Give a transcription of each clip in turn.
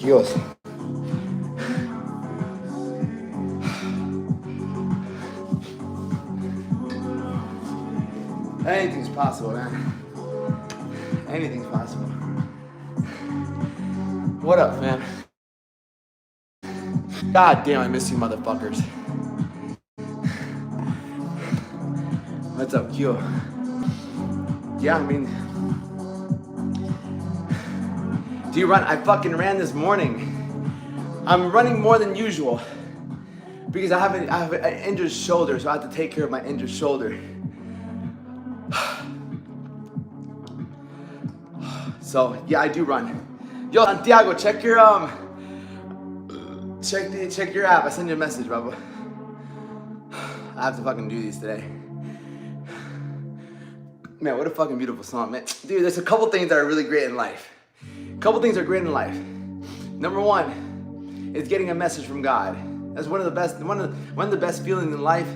Dios. Anything's possible, man. Anything's possible. What up, man? God damn, I miss you motherfuckers. What's up, Q? Yeah, I mean, do you run? I fucking ran this morning. I'm running more than usual because I have an injured shoulder, so I have to take care of my injured shoulder. So yeah, I do run. Yo, Santiago, check your check your app. I sent you a message, bro. I have to fucking do these today. Man, what a fucking beautiful song, man. Dude, there's a couple things that are really great in life. A couple things are great in life. Number one is getting a message from God. That's one of the best feelings in life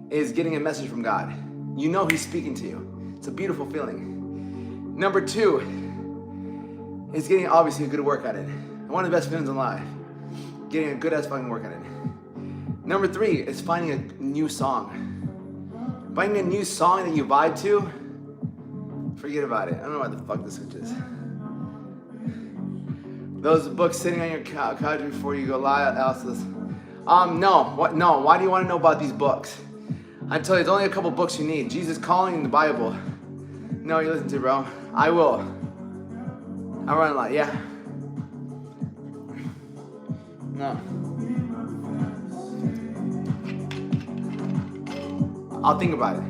is getting a message from God. You know He's speaking to you. It's a beautiful feeling. Number two is getting obviously a good workout in. One of the best feelings in life. Getting a good ass fucking workout in. Number three is finding a new song. Finding a new song that you vibe to, forget about it. I don't know what the fuck this switch is. Those books sitting on your couch before you go lie else's. No. What? No. Why do you want to know about these books? I tell you, there's only a couple books you need. Jesus Calling and the Bible. No, you listen to, bro. I will. I run a lot. Yeah. No. I'll think about it.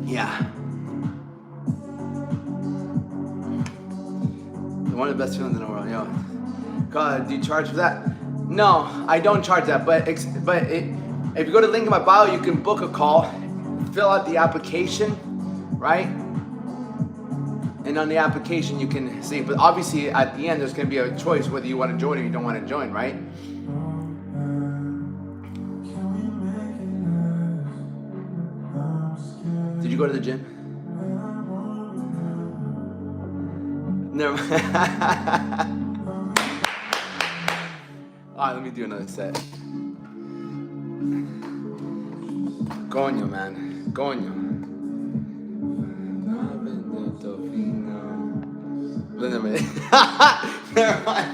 Yeah. One of the best feelings in the world, yo. God, do you charge for that? No, I don't charge that, but if you go to the link in my bio, you can book a call, fill out the application, right? And on the application you can see, but obviously at the end there's gonna be a choice whether you wanna join or you don't wanna join, right? Did you go to the gym? Never mind. Alright, let me do another set. Coño, man. Coño. Never mind.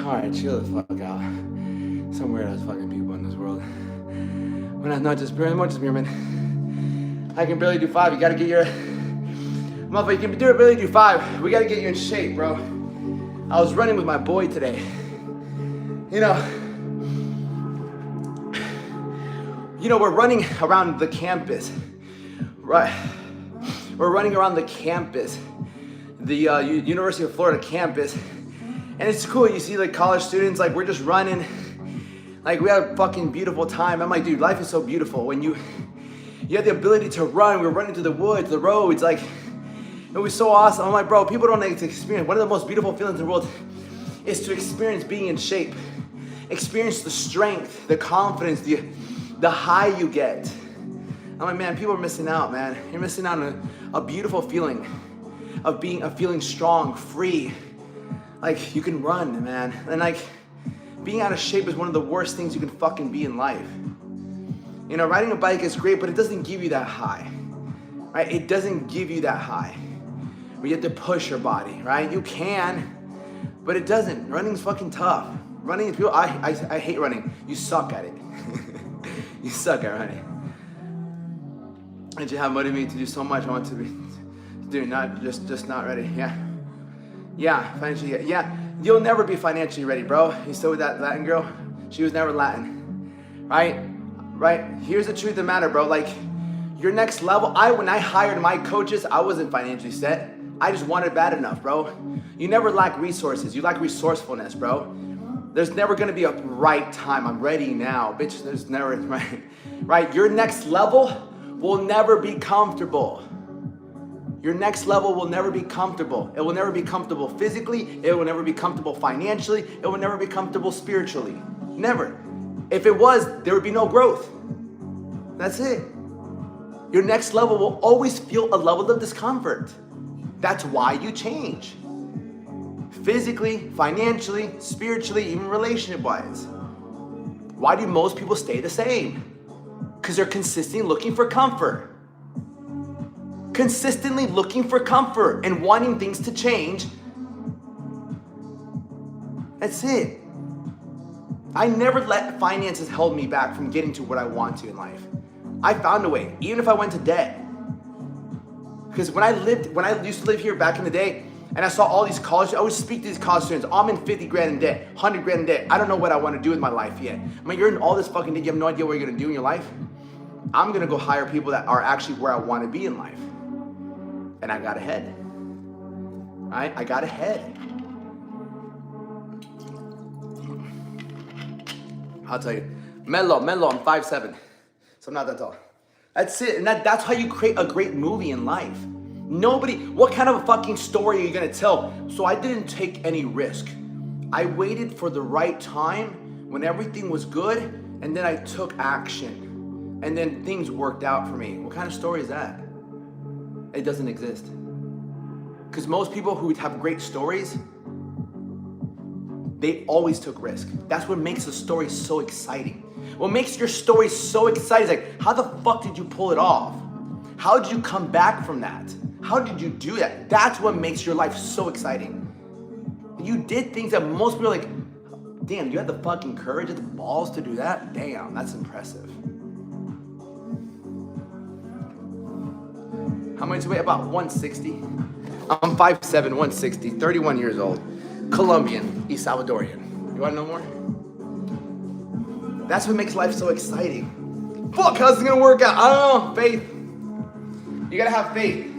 Alright, chill the fuck out. Some weird ass fucking people in this world. When I'm not just very much just man. I can barely do 5. You gotta get your motherfucker, you can barely do 5. We gotta get you in shape, bro. I was running with my boy today. You know, we're running around the campus. Right. We're running around the campus. The University of Florida campus. And it's cool, you see like college students, like we're just running. Like we had a fucking beautiful time. I'm like, dude, life is so beautiful. When you have the ability to run, we're running through the woods, the roads, like, it was so awesome. I'm like, bro, people don't get to experience. One of the most beautiful feelings in the world is to experience being in shape. Experience the strength, the confidence, the high you get. I'm like, man, people are missing out, man. You're missing out on a beautiful feeling of feeling strong, free. Like you can run, man. And like being out of shape is one of the worst things you can fucking be in life. You know, riding a bike is great, but it doesn't give you that high, right? It doesn't give you that high where you have to push your body, right? You can, but it doesn't. Running's fucking tough. Running is people, I hate running. You suck at it. You suck at running. And you have motivated me to do so much. I want to be doing, not just not ready. Yeah, financially, yeah. You'll never be financially ready, bro. You still with that Latin girl? She was never Latin, right? Here's the truth of the matter, bro. Like your next level, when I hired my coaches, I wasn't financially set. I just wanted bad enough, bro. You never lack resources. You lack resourcefulness, bro. There's never gonna be a right time. I'm ready now, bitch. There's never, right? Your next level will never be comfortable. Your next level will never be comfortable. It will never be comfortable physically. It will never be comfortable financially. It will never be comfortable spiritually. Never. If it was, there would be no growth. That's it. Your next level will always feel a level of discomfort. That's why you change. Physically, financially, spiritually, even relationship-wise. Why do most people stay the same? Because they're consistently looking for comfort. Consistently looking for comfort and wanting things to change. That's it. I never let finances hold me back from getting to what I want to in life. I found a way, even if I went to debt. Because when I used to live here back in the day, and I saw all these college, I would speak to these college students. I'm in 50 grand in debt, 100 grand in debt. I don't know what I want to do with my life yet. I mean, you're in all this fucking debt. You have no idea what you're going to do in your life. I'm going to go hire people that are actually where I want to be in life. And I got ahead. Right? I got ahead. I'll tell you. Mellow, I'm 5'7". So I'm not that tall. That's it. And that's how you create a great movie in life. What kind of a fucking story are you gonna tell? So I didn't take any risk. I waited for the right time when everything was good, and then I took action. And then things worked out for me. What kind of story is that? It doesn't exist. Because most people who have great stories, they always took risk. That's what makes a story so exciting. What makes your story so exciting is like, how the fuck did you pull it off? How did you come back from that? How did you do that? That's what makes your life so exciting. You did things that most people are like, damn, you had the fucking courage and the balls to do that? Damn, that's impressive. How much do you weigh? About 160. I'm 5'7", 160, 31 years old. Colombian, East Salvadorian. You wanna know more? That's what makes life so exciting. Fuck, how's it gonna work out? I don't know, faith. You gotta have faith.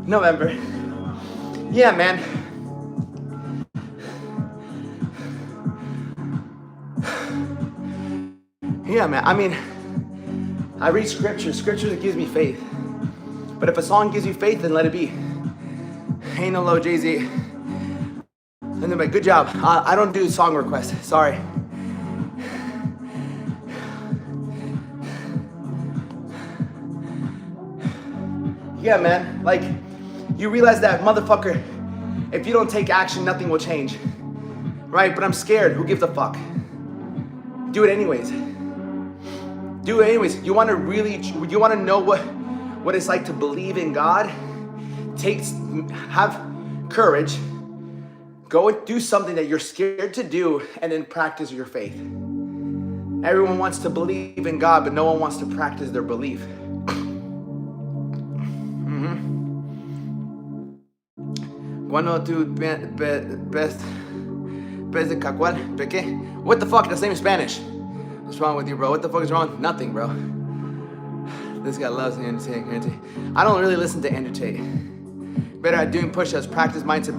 November. Yeah, man. Yeah, man. I mean, I read scripture. Scripture that gives me faith. But if a song gives you faith, then let it be. Ain't no low, Jay-Z. And then, like, good job. I don't do song requests. Sorry. Yeah, man. Like, You realize that, motherfucker, if you don't take action, nothing will change. Right? But I'm scared. Who gives a fuck? Do it anyways. Do it anyways. You want to know what it's like to believe in God? Have courage. Go and do something that you're scared to do, and then practice your faith. Everyone wants to believe in God, but no one wants to practice their belief. Cuando tu best de cacual, peque? What the fuck? That's the same in Spanish. What's wrong with you, bro? What the fuck is wrong? Nothing, bro. This guy loves Andrew Tate. I don't really listen to Andrew Tate. Better at doing push-ups, practice mindset.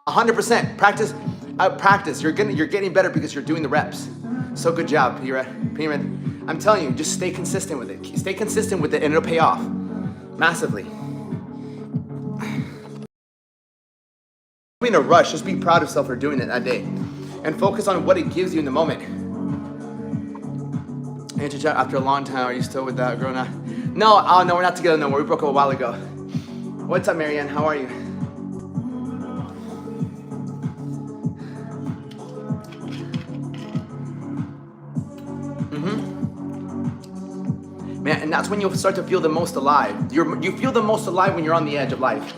100%. Practice. You're getting better because you're doing the reps. So good job, Pyramid. I'm telling you, just stay consistent with it. Stay consistent with it, and it'll pay off massively. Don't be in a rush. Just be proud of yourself for doing it that day, and focus on what it gives you in the moment. After a long time, are you still with that girl now? No, no, we're not together no more. We broke up a while ago. What's up, Marianne? How are you? Man, and that's when you'll start to feel the most alive. You feel the most alive when you're on the edge of life.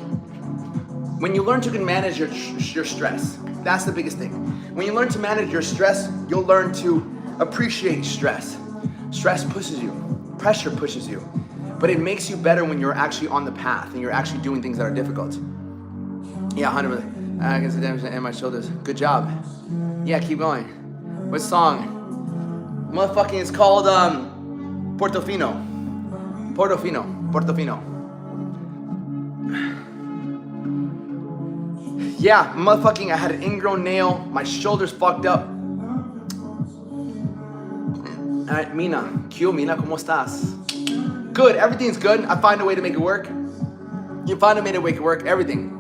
When you learn to manage your stress, that's the biggest thing. When you learn to manage your stress, you'll learn to appreciate stress. Stress pushes you, pressure pushes you, but it makes you better when you're actually on the path and you're actually doing things that are difficult. Yeah, 100%. I can see damage in my shoulders. Good job. Yeah, keep going. What song? Motherfucking, it's called Portofino. Yeah, motherfucking, I had an ingrown nail. My shoulder's fucked up. Alright, Mina. Mina, ¿cómo estás? Good, everything's good. I find a way to make it work. You find a way to make it work, everything.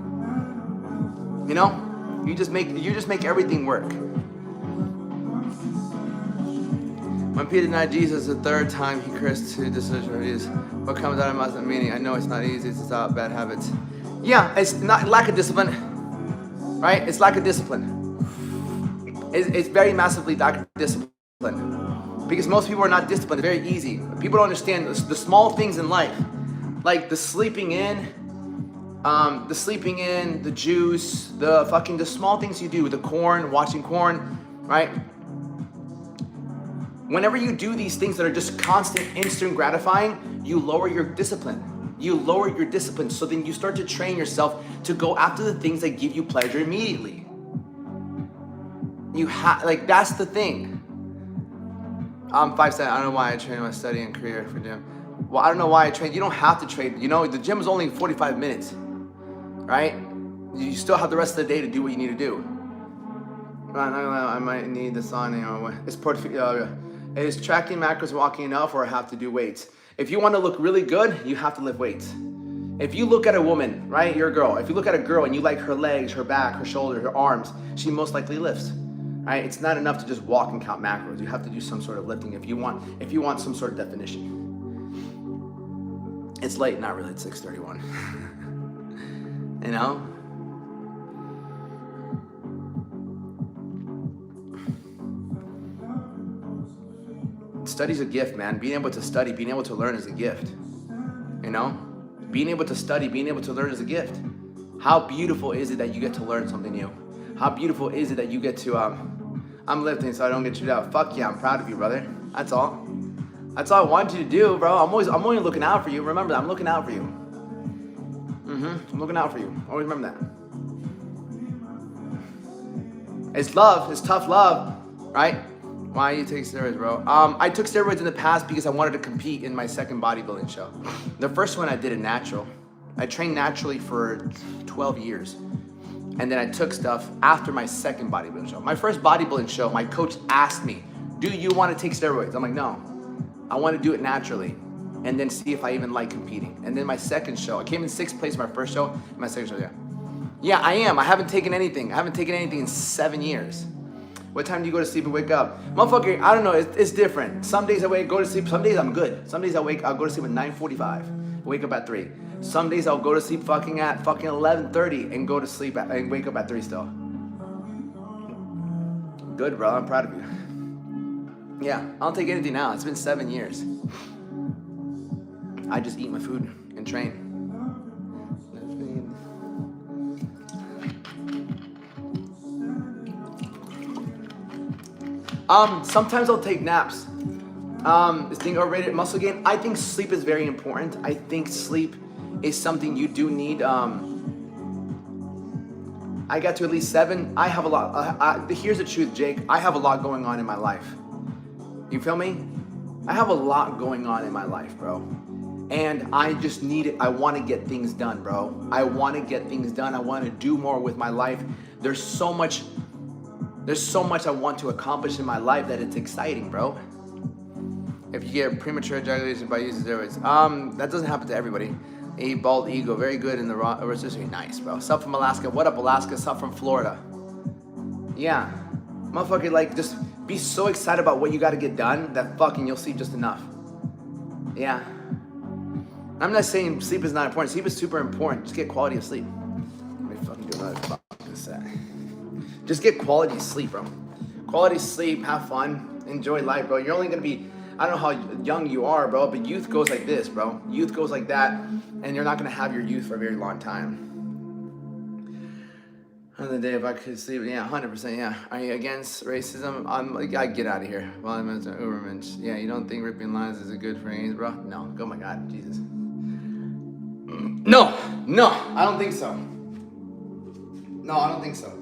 You know? You just make everything work. When Peter denied Jesus the third time, he cursed to decisions. What comes out of my mouth meaning? I know it's not easy, it's about bad habits. Yeah, it's not lack of discipline. Right? It's lack of discipline. It's very massively lack of discipline. Because most people are not disciplined. It's very easy. People don't understand the small things in life. Like the sleeping in, the juice, the small things you do, the corn, watching corn, right? Whenever you do these things that are just constant, instant gratifying, you lower your discipline. You lower your discipline, so then you start to train yourself to go after the things that give you pleasure immediately. That's the thing. I'm 5'7". I don't know why I train my study and career for gym. Well, I don't know why I train. You don't have to train. You know, the gym is only 45 minutes, right? You still have the rest of the day to do what you need to do. I might need this on. Is tracking macros walking enough, or I have to do weights? If you want to look really good, you have to lift weights. If you look at a woman, right, you're a girl. If you look at a girl and you like her legs, her back, her shoulders, her arms, she most likely lifts. Right? It's not enough to just walk and count macros. You have to do some sort of lifting if you want some sort of definition. It's late, not really. It's 6:31. You know? Study's a gift, man. Being able to study, being able to learn is a gift. You know? Being able to study, being able to learn is a gift. How beautiful is it that you get to learn something new? How beautiful is it that you get to, I'm lifting so I don't get chewed out. Fuck yeah, I'm proud of you, brother. That's all. That's all I want you to do, bro. I'm only looking out for you. Remember that, I'm looking out for you. I'm looking out for you. Always remember that. It's love, it's tough love, right? Why you take steroids, bro? I took steroids in the past because I wanted to compete in my second bodybuilding show. The first one I did it natural. I trained naturally for 12 years. And then I took stuff after my second bodybuilding show. My first bodybuilding show, my coach asked me, do you want to take steroids? I'm like, no, I want to do it naturally and then see if I even like competing. And then my second show, I came in 6th place my first show, my second show, yeah. Yeah, I am. I haven't taken anything. I haven't taken anything in 7 years. What time do you go to sleep and wake up? Motherfucker, I don't know, it's different. Some days I go to sleep, some days I'm good. Some days I'll go to sleep at 9:45, wake up at 3. Some days I'll go to sleep fucking at fucking 11:30 and go to sleep and wake up at 3 still. Good, bro. I'm proud of you. Yeah, I don't take anything now. It's been 7 years. I just eat my food and train. Sometimes I'll take naps. This thing overrated muscle gain. I think sleep is very important. I think sleep is something you do need. I got to at least 7. I have a lot. Here's the truth, Jake. I have a lot going on in my life. You feel me? I have a lot going on in my life, bro. And I just need it. I want to get things done, bro. I want to get things done. I want to do more with my life. There's so much I want to accomplish in my life that it's exciting, bro. If you get premature ejaculation by using steroids, that doesn't happen to everybody. A bald eagle, very good in the raw rotisserie. Nice, bro. Sub from Alaska. What up, Alaska? Sub from Florida. Yeah, motherfucker, like just be so excited about what you got to get done that fucking you'll sleep just enough. Yeah. I'm not saying sleep is not important. Sleep is super important. Just get quality of sleep. Let me fucking do another fucking set. Just get quality sleep, bro. Quality sleep, have fun, enjoy life, bro. You're only gonna be, I don't know how young you are, bro, but youth goes like this, bro. Youth goes like that, and you're not gonna have your youth for a very long time. Another day, if I could sleep, yeah, 100%, yeah. Are you against racism? I'm like, I get out of here. Well, I'm an Ubermensch. Yeah, you don't think ripping lines is a good phrase, bro? No, oh my God, Jesus. No, I don't think so. No, I don't think so.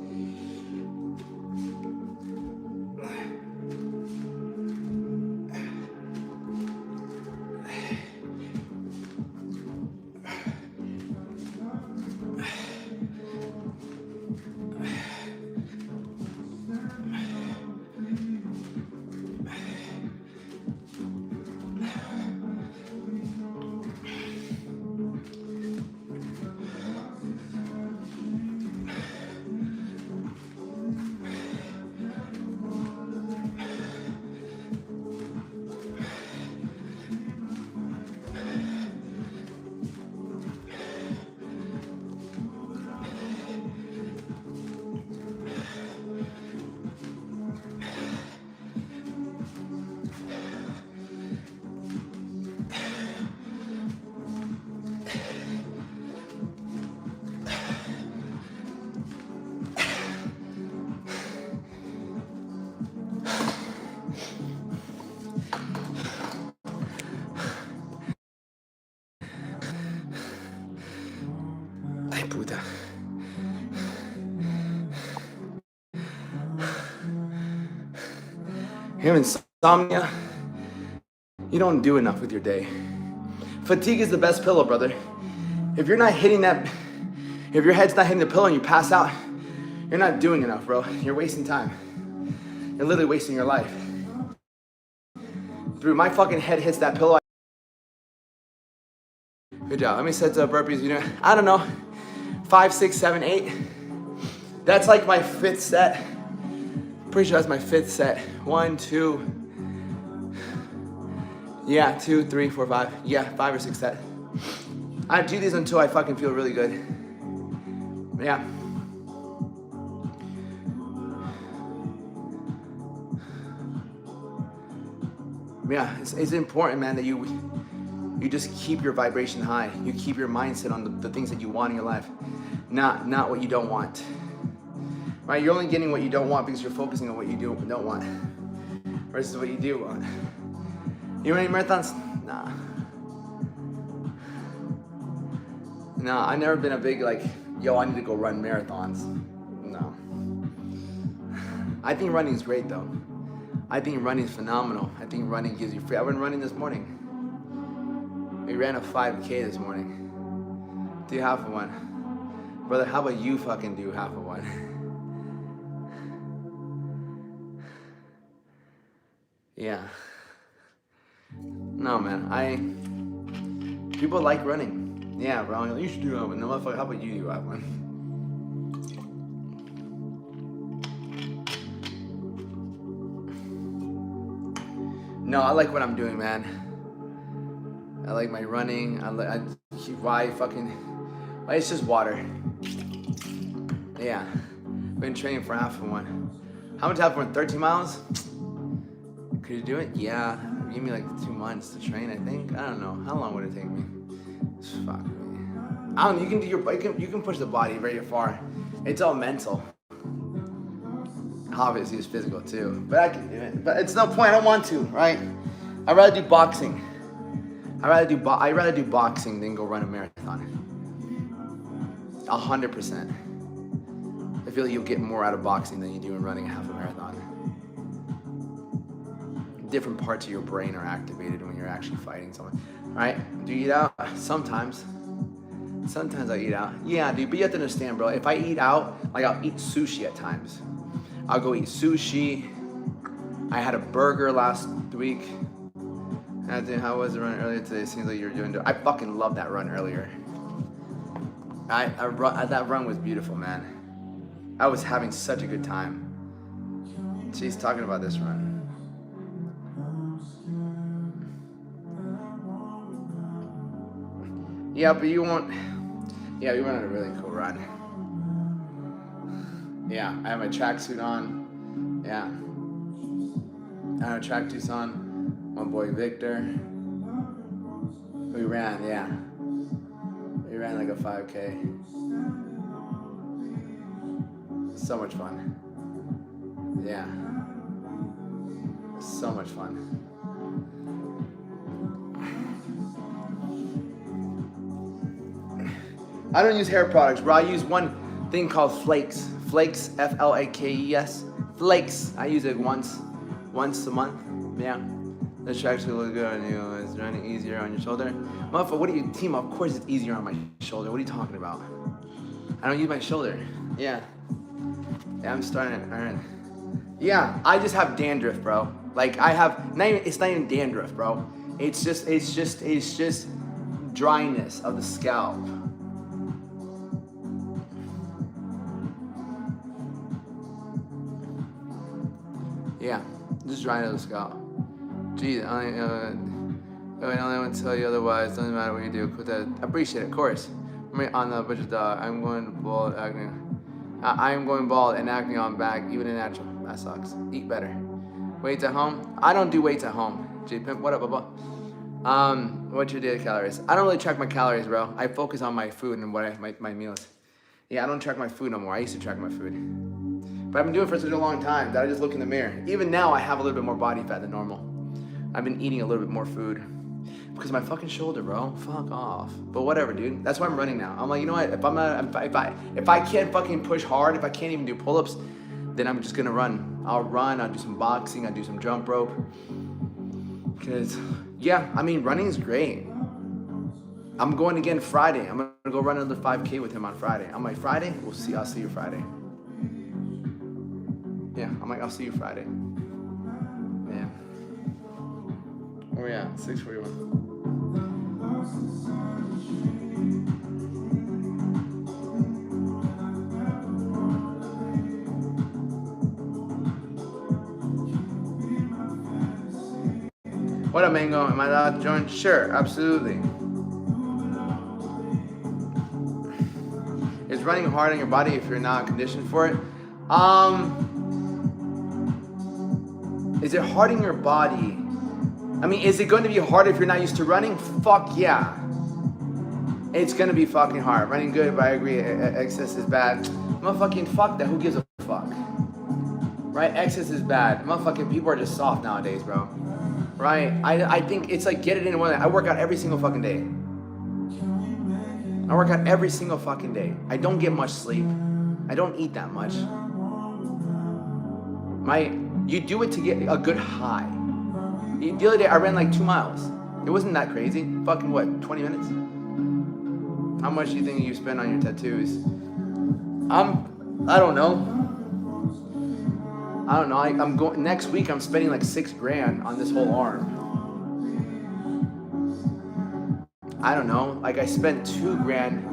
Ay, puta. You have insomnia? You don't do enough with your day. Fatigue is the best pillow, brother. If you're not hitting that, if your head's not hitting the pillow and you pass out, you're not doing enough, bro. You're wasting time. You're literally wasting your life. Dude, my fucking head hits that pillow. Good job. How many sets of burpees you doing? I don't know. 5, 6, 7, 8. That's like my 5th set. Pretty sure that's my 5th set. 1, 2. Yeah, 2, 3, 4, 5. Yeah, 5 or 6 set. I do these until I fucking feel really good. Yeah. Yeah, it's important, man, that you just keep your vibration high. You keep your mindset on the things that you want in your life, not what you don't want. Right? You're only getting what you don't want because you're focusing on what you don't want versus what you do want. You run any marathons? Nah. Nah, I've never been a big like, yo, I need to go run marathons. No. I think running is great though. I think running is phenomenal. I think running gives you free. I went running this morning. We ran a 5K this morning. Do half of one. Brother, how about you fucking do half of one? Yeah. No, man, people like running. Yeah, bro, you should do half one. No, motherfucker, how about you do half one? No, I like what I'm doing, man. I like my running. Why? It's just water. Yeah. Been training for half of one. How much half of one? 13 miles? Could you do it? Yeah. Give me like 2 months to train, I think. I don't know. How long would it take me? Fuck me. I don't know. You can push the body very far. It's all mental. Obviously, it's physical too. But I can do it. But it's no point. I don't want to, right? I'd rather do boxing. I'd rather do boxing than go run a marathon. 100%. I feel like you'll get more out of boxing than you do in running a half a marathon. Different parts of your brain are activated when you're actually fighting someone. All right? Do you eat out? Sometimes. Sometimes I eat out. Yeah, dude, but you have to understand, bro. If I eat out, like I'll eat sushi at times. I'll go eat sushi. I had a burger last week. How was the run earlier today? Seems like you were doing. I fucking loved that run earlier. That run was beautiful, man. I was having such a good time. She's talking about this run. Yeah, but you won't. Yeah, we went on a really cool run. Yeah, I have my tracksuit on. Yeah. I have a tracksuit on. My boy Victor. We ran, yeah. We ran like a 5K. So much fun. Yeah. So much fun. I don't use hair products, bro. I use one thing called Flakes. Flakes, Flakes. Flakes. I use it once a month. Yeah. The tracks will look good on you. Is running easier on your shoulder? Motherfucker, what do you team? Of course it's easier on my shoulder. What are you talking about? I don't use my shoulder. Yeah. Yeah, I'm starting to earn. Yeah, I just have dandruff, bro. Like I have, it's not even dandruff, bro. It's just dryness of the scalp. Yeah, just dryness of the scalp. Geez, I don't want to tell you otherwise. Doesn't matter what you do. Put that. Appreciate it, of course. On the butcher's dog. I'm going bald, acne. I'm going bald and acne on back, even in natural. That sucks. Eat better. Weights at home? I don't do weights at home. J Pimp, what up, Bubba? What's your daily calories? I don't really track my calories, bro. I focus on my food and what my meals. Yeah, I don't track my food no more. I used to track my food. But I've been doing it for such a long time that I just look in the mirror. Even now, I have a little bit more body fat than normal. I've been eating a little bit more food because of my fucking shoulder, bro. Fuck off. But whatever, dude. That's why I'm running now. I'm like, you know what? If I can't fucking push hard, if I can't even do pull-ups, then I'm just gonna run. I'll run. I'll do some boxing. I'll do some jump rope. Because yeah, I mean, running is great. I'm going again Friday. I'm gonna go run another 5K with him on Friday. I'm like, Friday? We'll see. I'll see you Friday. Yeah, I'm like, I'll see you Friday. Yeah. Oh yeah, 6:41. What up, Mango? Am I allowed to join? Sure, absolutely. Is running hard on your body if you're not conditioned for it? Is it hard on your body? I mean, is it going to be hard if you're not used to running? Fuck yeah. It's going to be fucking hard. Running good, but I agree, excess is bad. Motherfucking fuck that, who gives a fuck? Right, excess is bad. Motherfucking people are just soft nowadays, bro. Right, I think it's like get it in one day. I work out every single fucking day. I work out every single fucking day. I don't get much sleep. I don't eat that much. You do it to get a good high. The other day I ran like 2 miles. It wasn't that crazy. Fucking what, 20 minutes? How much do you think you spend on your tattoos? I don't know. I'm going next week. I'm spending like $6 grand on this whole arm. I don't know. Like I spent $2 grand.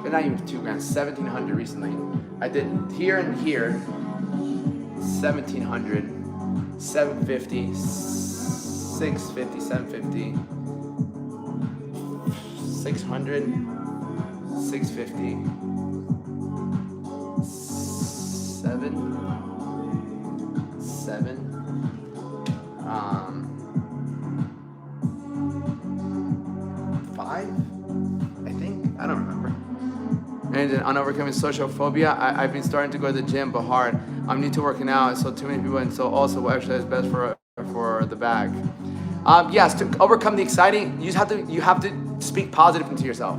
Not even $2 grand. 1,700 recently. I did here and here. 1,700, 750, 650, 750. 600, 650, 7, 5, I think. I don't remember. And then on overcoming social phobia, I've been starting to go to the gym, but hard. I'm new to working out, so too many people, and so also what exercise is best for the back. Yes, to overcome the exciting, you have to speak positive into yourself,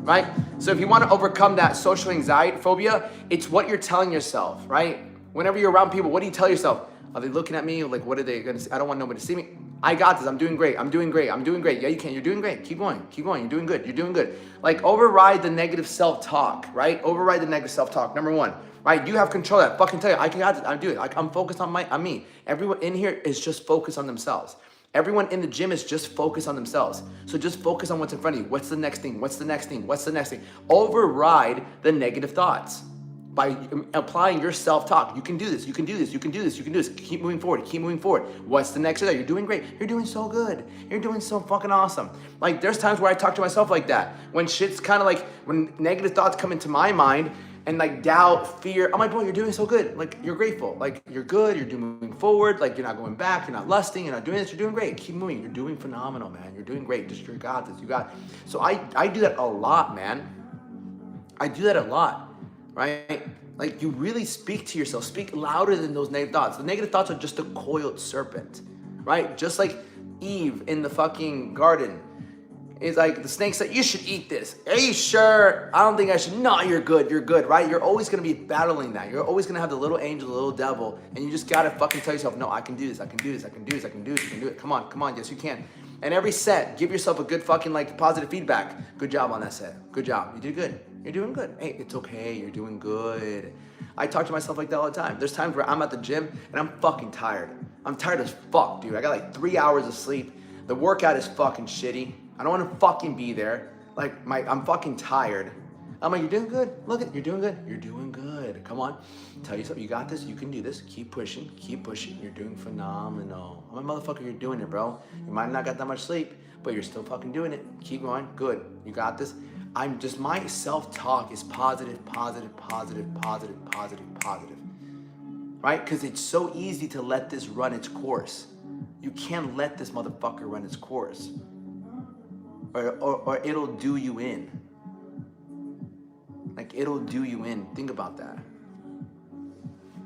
right? So if you want to overcome that social anxiety phobia, it's what you're telling yourself, right? Whenever you're around people, what do you tell yourself? Are they looking at me? Like, what are they gonna say? I don't want nobody to see me. I got this. I'm doing great. I'm doing great. I'm doing great. Yeah, you can. You're doing great. Keep going. Keep going. You're doing good. You're doing good. Like, override the negative self-talk, right? Override the negative self-talk. Number one, right? You have control of that. Fucking tell you, I got this. I'm doing it. Like, I'm focused on me. Everyone in here is just focused on themselves. Everyone in the gym is just focused on themselves. So just focus on what's in front of you. What's the next thing? What's the next thing? What's the next thing? Override the negative thoughts by applying your self-talk. You can do this, you can do this, you can do this, you can do this. Keep moving forward, keep moving forward. What's the next thing? You're doing great. You're doing so good. You're doing so fucking awesome. Like, there's times where I talk to myself like that. When shit's kind of like, when negative thoughts come into my mind, and like doubt, fear, I'm like, bro, you're doing so good. Like, you're grateful. Like, you're good, you're moving forward. Like, you're not going back, you're not lusting, you're not doing this, you're doing great. Keep moving, you're doing phenomenal, man. You're doing great, just you got this, you got it. So I do that a lot, man. I do that a lot, right? Like, you really speak to yourself, speak louder than those negative thoughts. The negative thoughts are just a coiled serpent, right? Just like Eve in the fucking garden. It's like the snake said, you should eat this. Are you sure? I don't think I should. No, you're good, right? You're always gonna be battling that. You're always gonna have the little angel, the little devil, and you just gotta fucking tell yourself, no, I can do this, I can do this, I can do this, I can do this, I can do it. Come on, yes, you can. And every set, give yourself a good fucking like positive feedback. Good job on that set. Good job. You did good. You're doing good. Hey, it's okay. You're doing good. I talk to myself like that all the time. There's times where I'm at the gym and I'm fucking tired. I'm tired as fuck, dude. I got like 3 hours of sleep. The workout is fucking shitty. I don't want to fucking be there. Like, I'm fucking tired. I'm like, you're doing good. Look at, you're doing good. You're doing good. Come on. Tell yourself, you got this. You can do this. Keep pushing. Keep pushing. You're doing phenomenal. I'm a motherfucker. You're doing it, bro. You might not got that much sleep, but you're still fucking doing it. Keep going. Good. You got this. My self-talk is positive, positive, positive, positive, positive, positive. Right? Because it's so easy to let this run its course. You can't let this motherfucker run its course. Or it'll do you in. Like, it'll do you in. Think about that.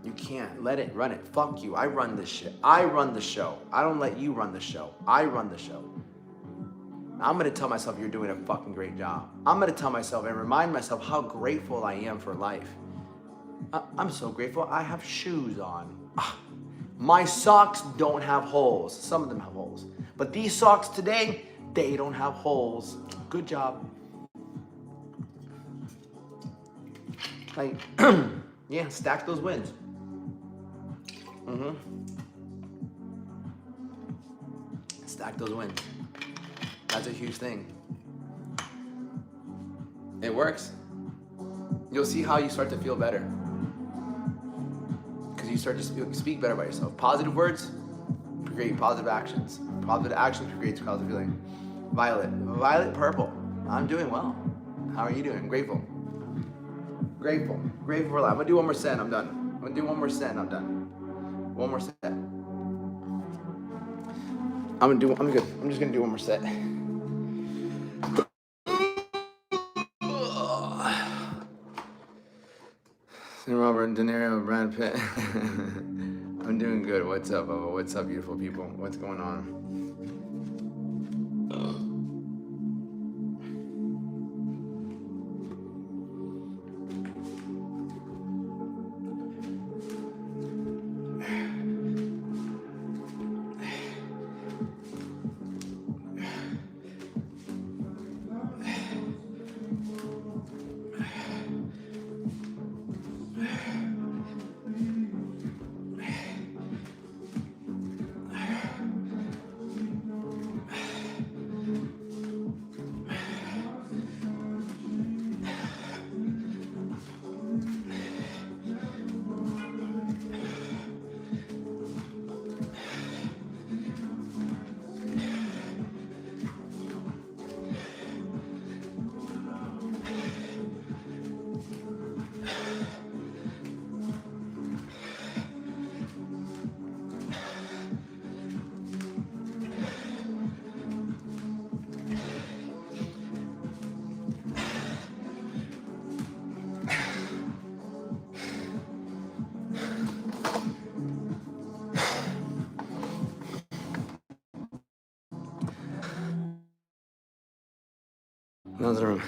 You can't let it run it. Fuck you. I run this shit. I run the show. I don't let you run the show. I run the show. I'm gonna tell myself you're doing a fucking great job. I'm gonna tell myself and remind myself how grateful I am for life. I'm so grateful I have shoes on. My socks don't have holes. Some of them have holes. But these socks today, they don't have holes. Good job. Like, yeah, stack those wins. Stack those wins. That's a huge thing. It works. You'll see how you start to feel better. Because you start to speak better about yourself. Positive words create positive actions. Positive actions create positive feeling. Violet purple. I'm doing well. How are you doing? Grateful for life. I'm gonna do one more set, I'm done. One more set. I'm good. I'm just gonna do one more set. Robert De Niro, Brad Pitt. I'm doing good. What's up, Bubba? What's up, beautiful people? What's going on? Another room.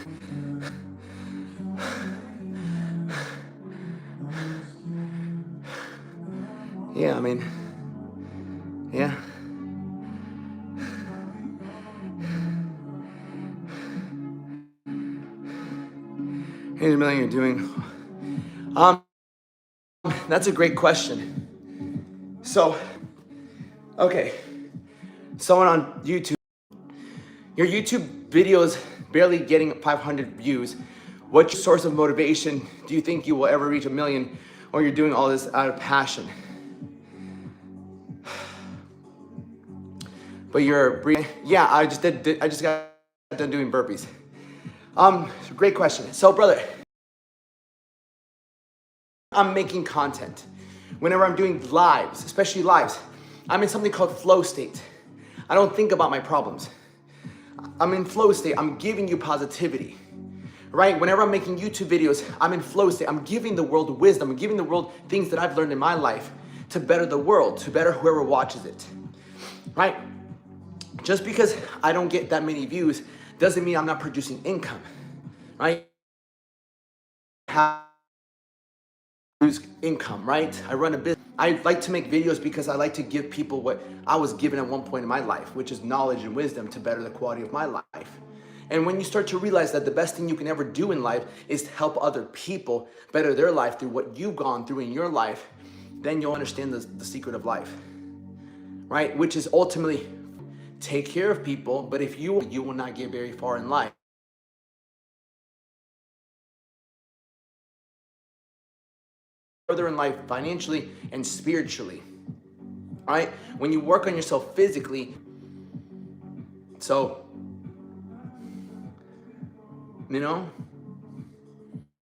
Yeah, I mean, yeah. Here's a million you're doing. That's a great question. So, okay, someone on YouTube, your YouTube videos barely getting 500 views. What's your source of motivation? Do you think you will ever reach 1 million, or you're doing all this out of passion? But you're breathing. Yeah, I just got done doing burpees. Great question. So, brother, I'm making content. Whenever I'm doing lives, especially lives, I'm in something called flow state. I don't think about my problems. I'm in flow state. I'm giving you positivity, right? Whenever I'm making YouTube videos, I'm in flow state. I'm giving the world wisdom. I'm giving the world things that I've learned in my life to better the world, to better whoever watches it, right? Just because I don't get that many views doesn't mean I'm not producing income, right? Income, right? I run a business. I like to make videos because I like to give people what I was given at one point in my life, which is knowledge and wisdom to better the quality of my life. And when you start to realize that the best thing you can ever do in life is to help other people better their life through what you've gone through in your life, then you'll understand the secret of life, right? Which is ultimately take care of people, but if you will not get very far in life. Further in life financially and spiritually, right? When you work on yourself physically, so, you know,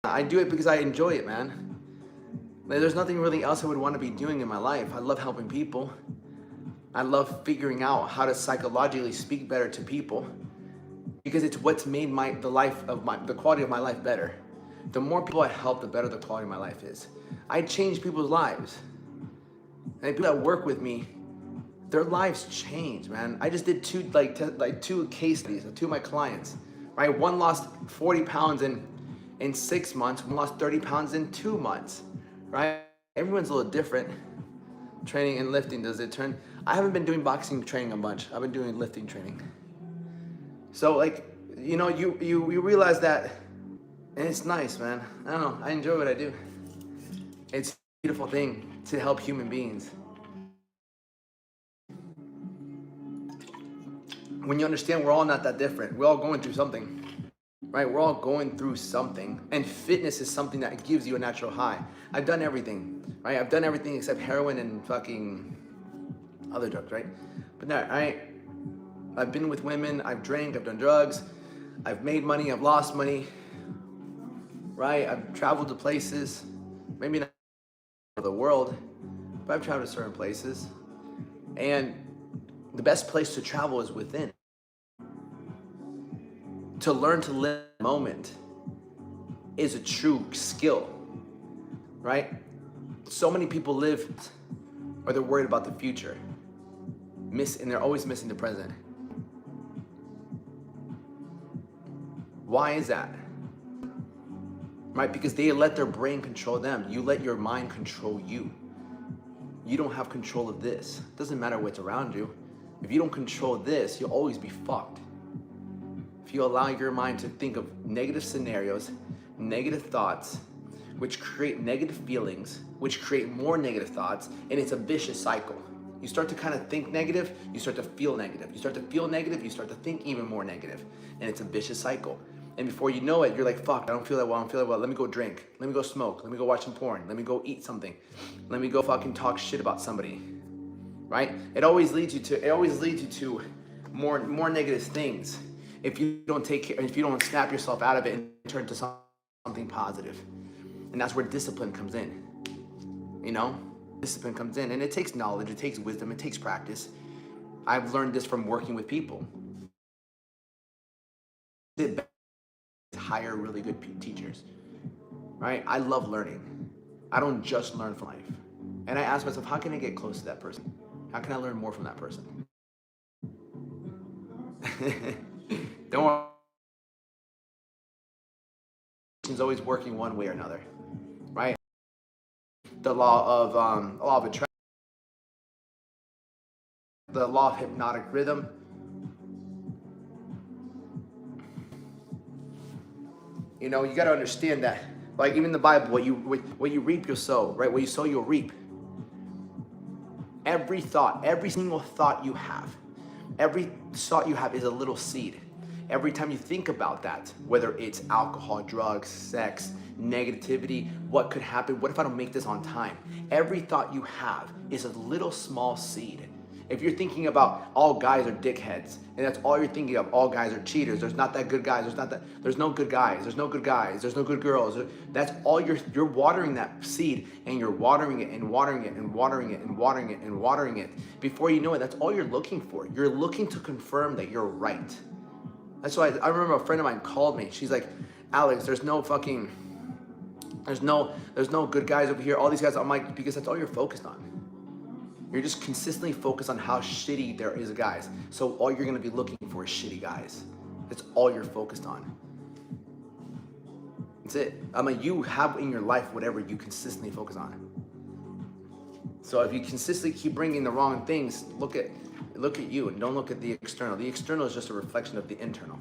I do it because I enjoy it, man. Like, there's nothing really else I would want to be doing in my life. I love helping people. I love figuring out how to psychologically speak better to people because it's what's made the quality of my life better. The more people I help, the better the quality of my life is. I change people's lives. And people that work with me, their lives change, man. I just did two case studies of two of my clients, right? One lost 40 pounds in 6 months, one lost 30 pounds in 2 months, right? Everyone's a little different. Training and lifting, does it turn? I haven't been doing boxing training a bunch. I've been doing lifting training. So like, you know, you realize that, and it's nice, man. I don't know, I enjoy what I do. It's a beautiful thing to help human beings. When you understand we're all not that different, we're all going through something, right? We're all going through something. And fitness is something that gives you a natural high. I've done everything, right? I've done everything except heroin and fucking other drugs, right? But no, I've been with women, I've drank, I've done drugs, I've made money, I've lost money, right? I've traveled to places, maybe not the world, but I've traveled to certain places. And the best place to travel is within. To learn to live in the moment is a true skill, right? So many people live, or they're worried about the future, and they're always missing the present. Why is that? Right? Because they let their brain control them. You let your mind control you. You don't have control of this. It doesn't matter what's around you. If you don't control this, you'll always be fucked. If you allow your mind to think of negative scenarios, negative thoughts, which create negative feelings, which create more negative thoughts, and it's a vicious cycle. You start to kind of think negative, you start to feel negative. You start to feel negative, you start to think even more negative, and it's a vicious cycle. And before you know it, you're like, fuck, I don't feel that well, let me go drink, let me go smoke, let me go watch some porn, let me go eat something, let me go fucking talk shit about somebody, right? It always leads you to more negative things if you don't take care, if you don't snap yourself out of it and turn to something positive. And that's where discipline comes in, you know? Discipline comes in, and it takes knowledge, it takes wisdom, it takes practice. I've learned this from working with people. Hire really good teachers, right? I love learning. I don't just learn from life. And I ask myself, how can I get close to that person? How can I learn more from that person? Don't worry. is always working one way or another, right? The law of attraction, the law of hypnotic rhythm. You know, you got to understand that, like even in the Bible, what you reap, you'll sow, right? What you sow, you'll reap. Every thought, every single thought you have, every thought you have is a little seed. Every time you think about that, whether it's alcohol, drugs, sex, negativity, what could happen, what if I don't make this on time? Every thought you have is a little small seed. If you're thinking about all guys are dickheads, and that's all you're thinking of, all guys are cheaters, there's not that good guys, there's no good guys, there's no good guys, there's no good girls, that's all you're watering that seed, and you're watering it and watering it and watering it and watering it and watering it. Before you know it, that's all you're looking for. You're looking to confirm that you're right. That's why I remember a friend of mine called me. She's like, Alex, there's no good guys over here, all these guys. I'm like, because that's all you're focused on. You're just consistently focused on how shitty there is guys. So all you're gonna be looking for is shitty guys. That's all you're focused on. That's it. I mean, you have in your life whatever you consistently focus on. So if you consistently keep bringing the wrong things, look at you and don't look at the external. The external is just a reflection of the internal.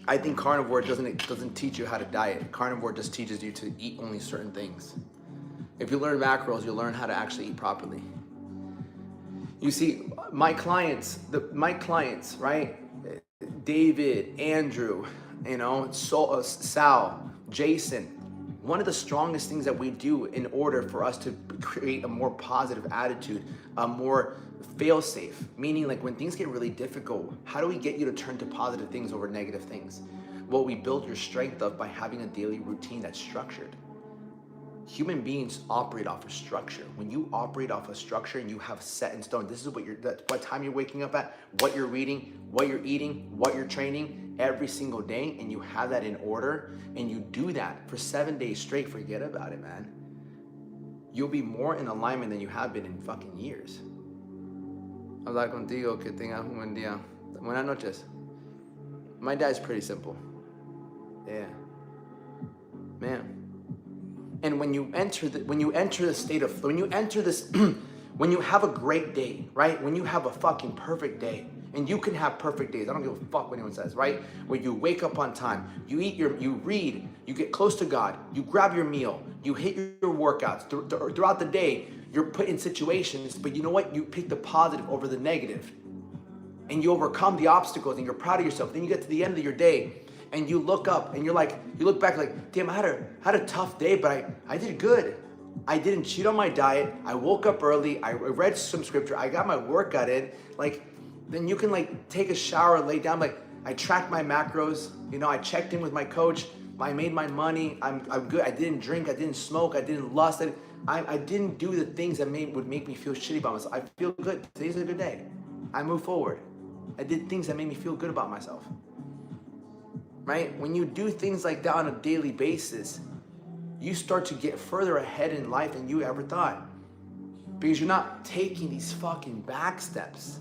I think carnivore doesn't teach you how to diet. Carnivore just teaches you to eat only certain things. If you learn macros, you'll learn how to actually eat properly. You see, my clients, right? David, Andrew, you know, Sal, Jason. One of the strongest things that we do in order for us to create a more positive attitude, a more fail-safe, meaning like when things get really difficult, how do we get you to turn to positive things over negative things? Well, we build your strength up by having a daily routine that's structured. Human beings operate off of structure. When you operate off of structure and you have set in stone, this is what time you're waking up at, what you're reading, what you're eating, what you're training every single day, and you have that in order, and you do that for 7 days straight, forget about it, man. You'll be more in alignment than you have been in fucking years. Hablar contigo, que tengas un buen día. Buenas noches. My dad's pretty simple. Yeah. Man. And when you enter the state of, when you enter this, when you have a great day, right? When you have a fucking perfect day, and you can have perfect days. I don't give a fuck what anyone says, right? Where you wake up on time, you read, you get close to God, you grab your meal, you hit your workouts. Throughout the day, you're put in situations, but you know what? You pick the positive over the negative. And you overcome the obstacles and you're proud of yourself. Then you get to the end of your day, and you look up and you look back like, damn, I had a tough day, but I did good. I didn't cheat on my diet. I woke up early. I read some scripture. I got my workout in. Like, then you can like take a shower, lay down. Like, I tracked my macros. You know, I checked in with my coach. I made my money. I'm good. I didn't drink. I didn't smoke. I didn't lust. I didn't do the things that would make me feel shitty about myself. I feel good. Today's a good day. I move forward. I did things that made me feel good about myself. Right? When you do things like that on a daily basis, you start to get further ahead in life than you ever thought. Because you're not taking these fucking back steps.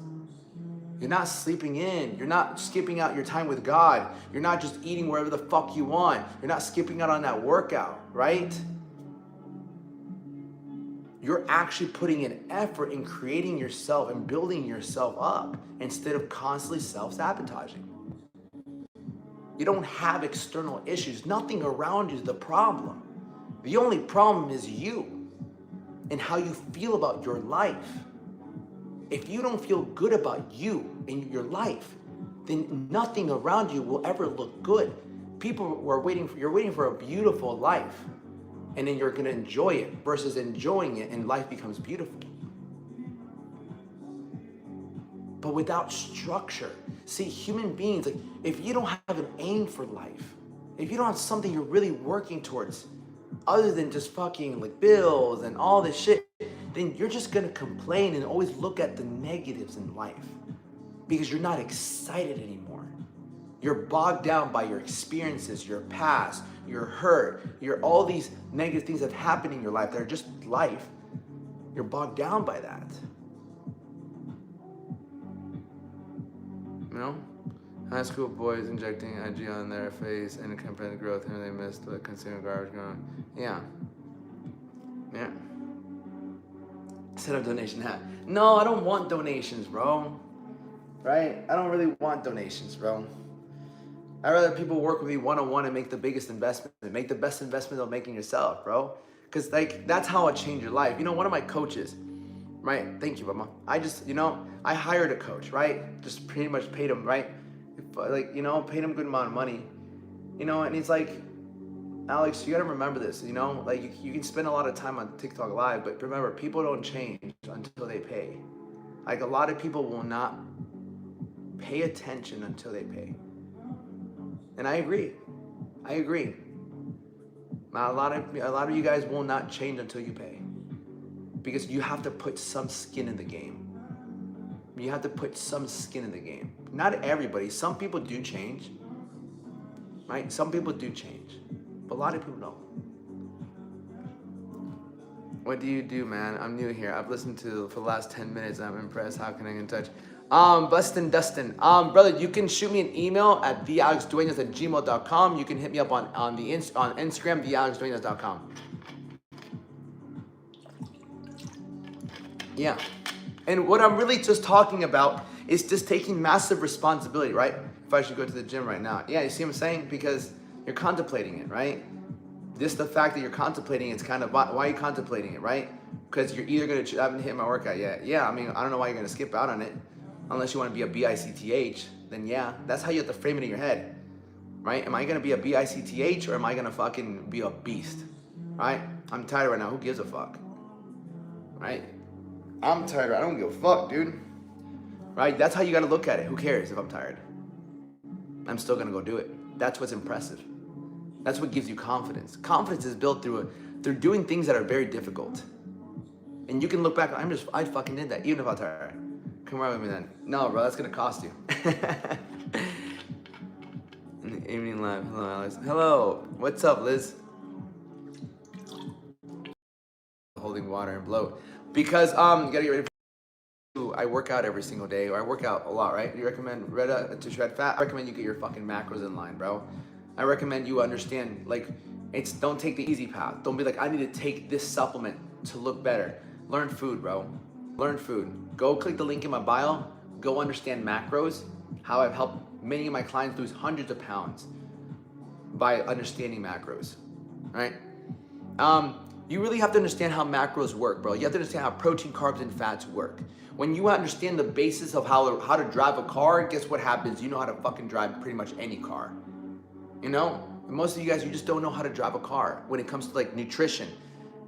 You're not sleeping in. You're not skipping out your time with God. You're not just eating wherever the fuck you want. You're not skipping out on that workout, right? You're actually putting an effort in creating yourself and building yourself up instead of constantly self-sabotaging. You don't have external issues. Nothing around you is the problem. The only problem is you and how you feel about your life. If you don't feel good about you and your life, then nothing around you will ever look good. You're waiting for a beautiful life, and then you're gonna enjoy it versus enjoying it and life becomes beautiful. But without structure. See, human beings, like, if you don't have an aim for life, if you don't have something you're really working towards, other than just fucking like bills and all this shit, then you're just gonna complain and always look at the negatives in life because you're not excited anymore. You're bogged down by your experiences, your past, your hurt, your all these negative things that happen in your life that are just life. You're bogged down by that. You know? High school boys injecting IG on their face and comparing the growth, and they missed the consumer garbage going. Yeah. Yeah. Set up donation hat. No, I don't want donations, bro. Right? I don't really want donations, bro. I'd rather people work with me one-on-one and make the biggest investment. Make the best investment of making yourself, bro. Because, like, that's how I change your life. You know, one of my coaches, right? Thank you, Mama. I just, you know, I hired a coach, right? Just pretty much paid him, right? Like, you know, paid him a good amount of money. You know, and he's like, Alex, you gotta remember this, you know? Like, you can spend a lot of time on TikTok Live, but remember, people don't change until they pay. Like, a lot of people will not pay attention until they pay. And I agree. I agree. A lot of you guys will not change until you pay. Because you have to put some skin in the game. You have to put some skin in the game. Not everybody. Some people do change. Right? Some people do change. But a lot of people don't. What do you do, man? I'm new here. I've listened to for the last 10 minutes. I'm impressed. How can I get in touch? Bustin' Dustin. Brother, you can shoot me an email at thealexduenas@gmail.com. You can hit me up on Instagram, thealexduenas.com. Yeah. And what I'm really just talking about is just taking massive responsibility, right? If I should go to the gym right now. Yeah, you see what I'm saying? Because you're contemplating it, right? Just the fact that you're contemplating, it's kind of, why are you contemplating it, right? Because you're either going to, I haven't hit my workout yet. Yeah, I mean, I don't know why you're going to skip out on it. Unless you want to be a BICTH, then yeah, that's how you have to frame it in your head, right? Am I going to be a BICTH or am I going to fucking be a beast, right? I'm tired right now. Who gives a fuck, right? I'm tired. I don't give a fuck, dude. Right? That's how you got to look at it. Who cares if I'm tired? I'm still going to go do it. That's what's impressive. That's what gives you confidence. Confidence is built through doing things that are very difficult. And you can look back, I fucking did that, even if I'm tired. Come right with me then. No, bro, that's going to cost you. In the evening live. Hello, Alex. Hello. What's up, Liz? Holding water and bloat. Because, you got to get ready for I work out every single day, or I work out a lot, right? You recommend Retta to shred fat? I recommend you get your fucking macros in line, bro. I recommend you understand, like, don't take the easy path. Don't be like, I need to take this supplement to look better. Learn food, bro. Learn food. Go click the link in my bio. Go understand macros. How I've helped many of my clients lose hundreds of pounds by understanding macros, right? You really have to understand how macros work, bro. You have to understand how protein, carbs, and fats work. When you understand the basis of how to drive a car, guess what happens? You know how to fucking drive pretty much any car. You know? And most of you guys, you just don't know how to drive a car when it comes to like nutrition.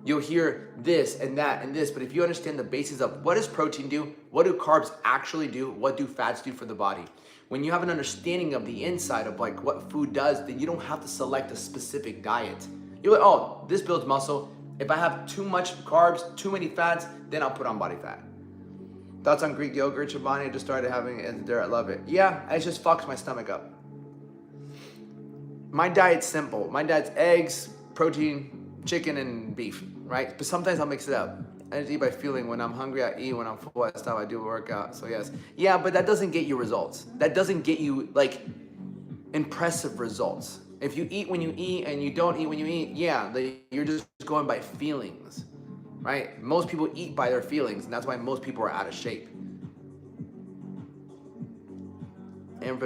You'll hear this and that and this, but if you understand the basis of what does protein do, what do carbs actually do, what do fats do for the body? When you have an understanding of the inside of like what food does, then you don't have to select a specific diet. You're like, oh, this builds muscle. If I have too much carbs, too many fats, then I'll put on body fat. Thoughts on Greek yogurt, Chobani? I just started having it there. I love it. Yeah, it just fucks my stomach up. My diet's simple. My diet's eggs, protein, chicken, and beef, right? But sometimes I'll mix it up. I just eat by feeling. When I'm hungry, I eat. When I'm full, I stop. I do a workout. So yes. Yeah, but that doesn't get you results. That doesn't get you like impressive results. If you eat when you eat and you don't eat when you eat, yeah, you're just going by feelings, right? Most people eat by their feelings, and that's why most people are out of shape. And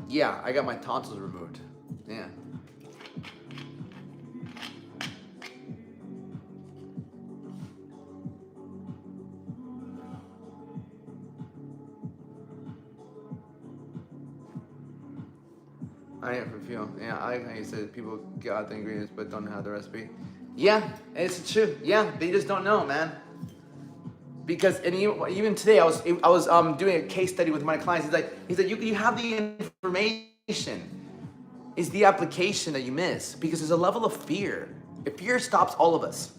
yeah, I got my tonsils removed. Yeah. I am for fuel. Yeah, I like how you said people got the ingredients but don't have the recipe. Yeah, it's true. Yeah, they just don't know, man. Because and even today, I was doing a case study with my clients. He's like, you have the information. It's the application that you miss because there's a level of fear. If fear stops all of us.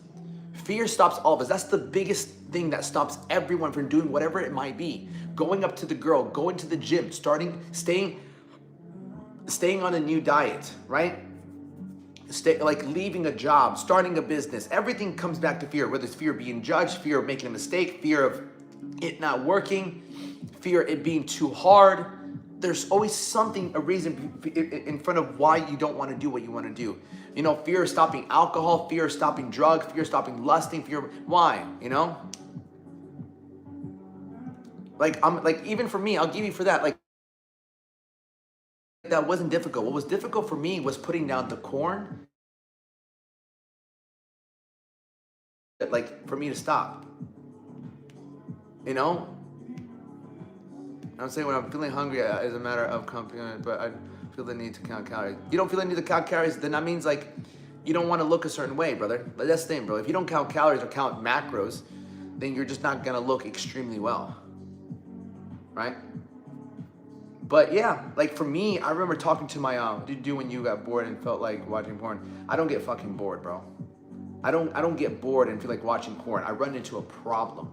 Fear stops all of us. That's the biggest thing that stops everyone from doing whatever it might be. Going up to the girl, going to the gym, staying on a new diet, right? Like leaving a job, starting a business. Everything comes back to fear, whether it's fear of being judged, fear of making a mistake, fear of it not working, fear of it being too hard. there's always something, a reason in front of why you don't want to do what you want to do. You know, fear of stopping alcohol, fear of stopping drugs, fear of stopping lusting, why, you know? Like even for me, I'll give you for that, like, that wasn't difficult. What was difficult for me was putting down the corn, like, for me to stop, you know? I'm saying when I'm feeling hungry, it's a matter of component, but I feel the need to count calories. You don't feel the need to count calories, then that means like you don't want to look a certain way, brother. But that's the thing, bro. If you don't count calories or count macros, then you're just not gonna look extremely well, right? But yeah, like for me, I remember talking to my do when you got bored and felt like watching porn. I don't get fucking bored, bro. I don't get bored and feel like watching porn. I run into a problem.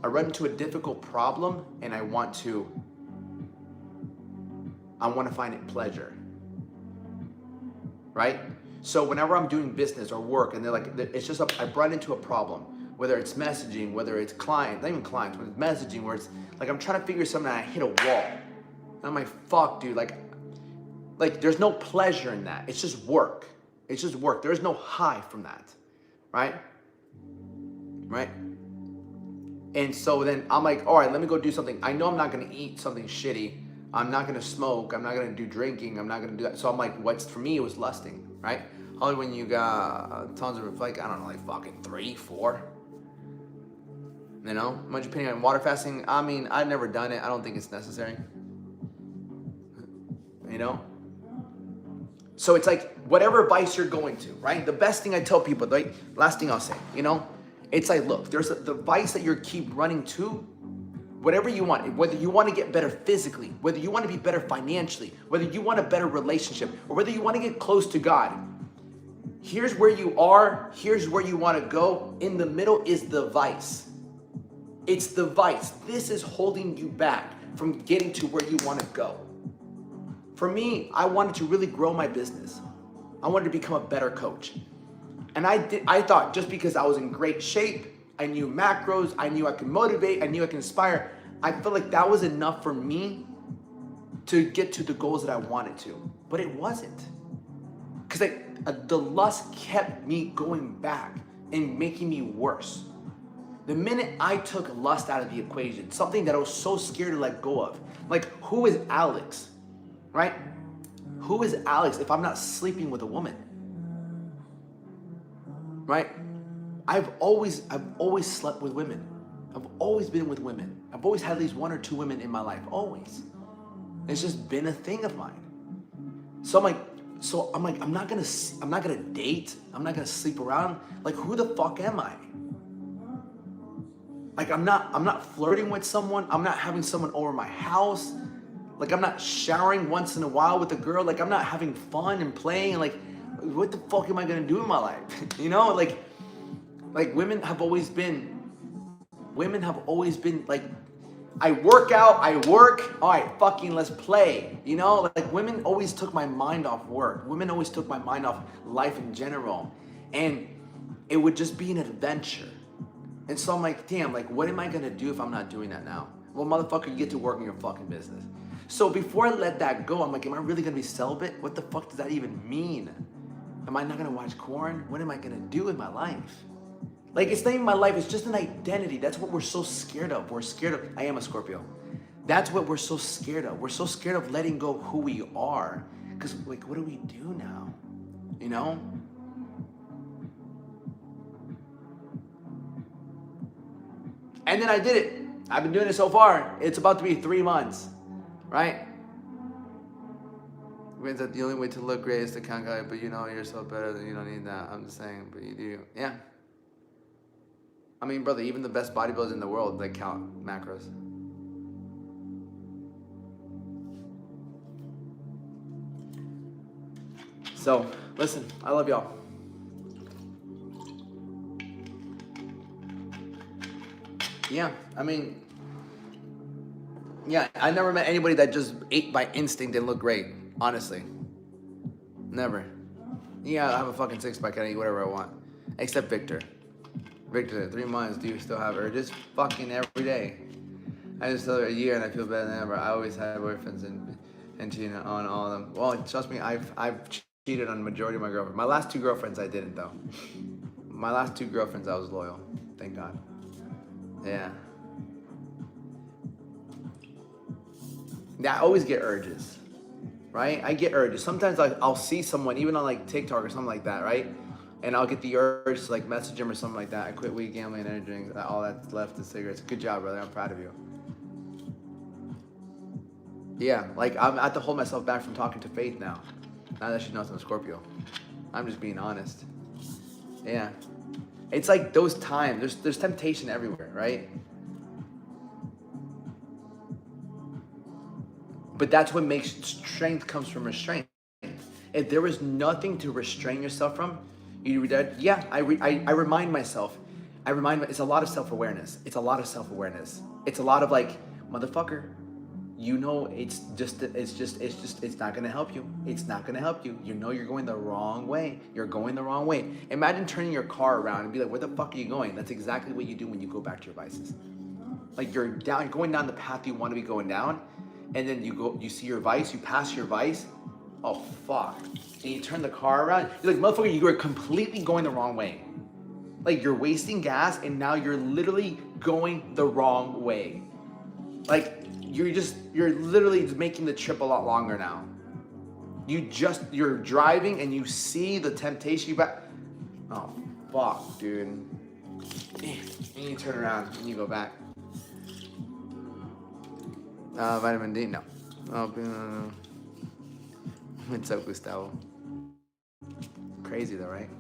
I run into a difficult problem and I want to find it pleasure, right? So whenever I'm doing business or work and they're like, it's just, I run into a problem, whether it's messaging, whether it's clients, not even clients, when it's messaging, where it's like, I'm trying to figure something out and I hit a wall. And I'm like, fuck, dude, like there's no pleasure in that. It's just work. It's just work. There's no high from that, right? Right? And so then I'm like, all right, let me go do something. I know I'm not gonna eat something shitty. I'm not gonna smoke. I'm not gonna do drinking. I'm not gonna do that. So I'm like, what's for me? It was lusting, right? Only when you got tons of like, I don't know, like fucking 3, 4. You know, much opinion on water fasting. I mean, I've never done it. I don't think it's necessary. You know. So it's like whatever vice you're going to, right? The best thing I tell people, like last thing I'll say, you know. It's like, look, there's the vice that you keep running to, whatever you want, whether you want to get better physically, whether you want to be better financially, whether you want a better relationship, or whether you want to get close to God. Here's where you are, here's where you want to go. In the middle is the vice. It's the vice. This is holding you back from getting to where you want to go. For me, I wanted to really grow my business. I wanted to become a better coach. And I thought just because I was in great shape, I knew macros, I knew I could motivate, I knew I could inspire, I felt like that was enough for me to get to the goals that I wanted to. But it wasn't. Because the lust kept me going back and making me worse. The minute I took lust out of the equation, something that I was so scared to let go of, like who is Alex, right? Who is Alex if I'm not sleeping with a woman? Right? I've always slept with women. I've always been with women. I've always had at least 1 or 2 women in my life, always. It's just been a thing of mine. So I'm like, I'm not gonna date. I'm not gonna sleep around. Like, who the fuck am I? Like, I'm not flirting with someone. I'm not having someone over my house. Like, I'm not showering once in a while with a girl. Like, I'm not having fun and playing. Like, what the fuck am I gonna do in my life? You know, like women have always been like, I work out, I work, all right, fucking let's play. You know, like women always took my mind off work. Women always took my mind off life in general. And it would just be an adventure. And so I'm like, damn, like what am I gonna do if I'm not doing that now? Well, motherfucker, you get to work in your fucking business. So before I let that go, I'm like, am I really gonna be celibate? What the fuck does that even mean? Am I not gonna watch porn? What am I gonna do in my life? Like, it's not even my life, it's just an identity. That's what we're so scared of. We're scared of, I am a Scorpio. That's what we're so scared of. We're so scared of letting go of who we are. Because, like, what do we do now? You know? And then I did it. I've been doing it so far. It's about to be 3 months, right? That the only way to look great is to count calories, but you know yourself better than you don't need that. I'm just saying, but you do. Yeah. I mean, brother, even the best bodybuilders in the world, they count macros. So, listen, I love y'all. Yeah, I mean, yeah, I never met anybody that just ate by instinct and looked great. Honestly. Never. Yeah, I have a fucking 6-pack. I can eat whatever I want. Except Victor. Victor, 3 months, do you still have urges? Fucking every day. I just told her a year and I feel better than ever. I always had boyfriends and cheated on all of them. Well, trust me, I've cheated on the majority of my girlfriends. My last 2 girlfriends I didn't though. My last 2 girlfriends I was loyal. Thank God. Yeah. Yeah, I always get urges, right? I get urges. Sometimes I'll see someone, even on like TikTok or something like that, right? And I'll get the urge to like message him or something like that. I quit weed, gambling, and energy drinks. All that's left is cigarettes. Good job, brother. I'm proud of you. Yeah, like I have to hold myself back from talking to Faith now. Now that she knows I'm a Scorpio. I'm just being honest. Yeah. It's like those times, there's temptation everywhere, right? But that's what makes strength comes from restraint. If there was nothing to restrain yourself from, yeah, I remind myself. It's a lot of self-awareness. It's a lot of self-awareness. It's a lot of like, motherfucker, you know, it's not gonna help you. It's not gonna help you. You know you're going the wrong way. You're going the wrong way. Imagine turning your car around and be like, where the fuck are you going? That's exactly what you do when you go back to your vices. Like you're going down the path you want to be going down, and then you see your vice, you pass your vice, oh fuck. And you turn the car around, you're like, motherfucker, you are completely going the wrong way. Like you're wasting gas and now you're literally going the wrong way. Like you're literally making the trip a lot longer now. You're driving and you see the temptation oh fuck, dude. And you turn around and you go back. Vitamin D, no. Oh, what's up, Gustavo? Crazy though, right?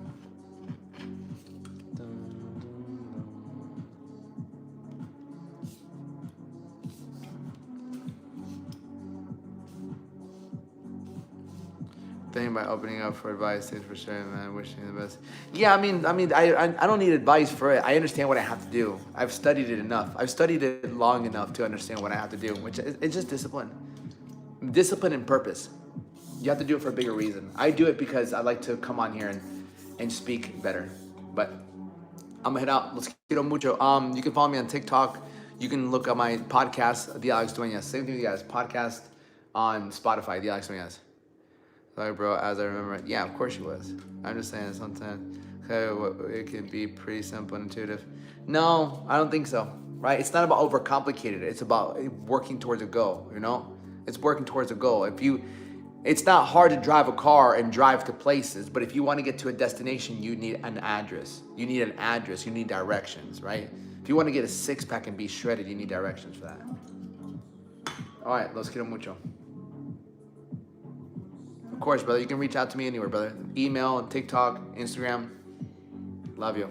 Thinking about opening up for advice. Thanks for sharing, man. Wishing you the best. Yeah, I mean, I don't need advice for it. I understand what I have to do. I've studied it enough. I've studied it long enough to understand what I have to do, which it's just discipline. Discipline and purpose. You have to do it for a bigger reason. I do it because I like to come on here and speak better. But I'm gonna head out. Los quiero mucho. You can follow me on TikTok. You can look at my podcast, The Alex Duenas. Same thing with you guys. Podcast on Spotify, The Alex Duenas. Sorry, bro, as I remember it. Yeah, of course she was. I'm just saying sometimes it can be pretty simple and intuitive. No, I don't think so, right? It's not about overcomplicated. It's about working towards a goal, you know? It's working towards a goal. It's not hard to drive a car and drive to places, but if you want to get to a destination, you need an address. You need an address. You need directions, right? If you want to get a 6-pack and be shredded, you need directions for that. All right, los quiero mucho. Of course, brother, you can reach out to me anywhere, brother. Email, TikTok, Instagram. Love you.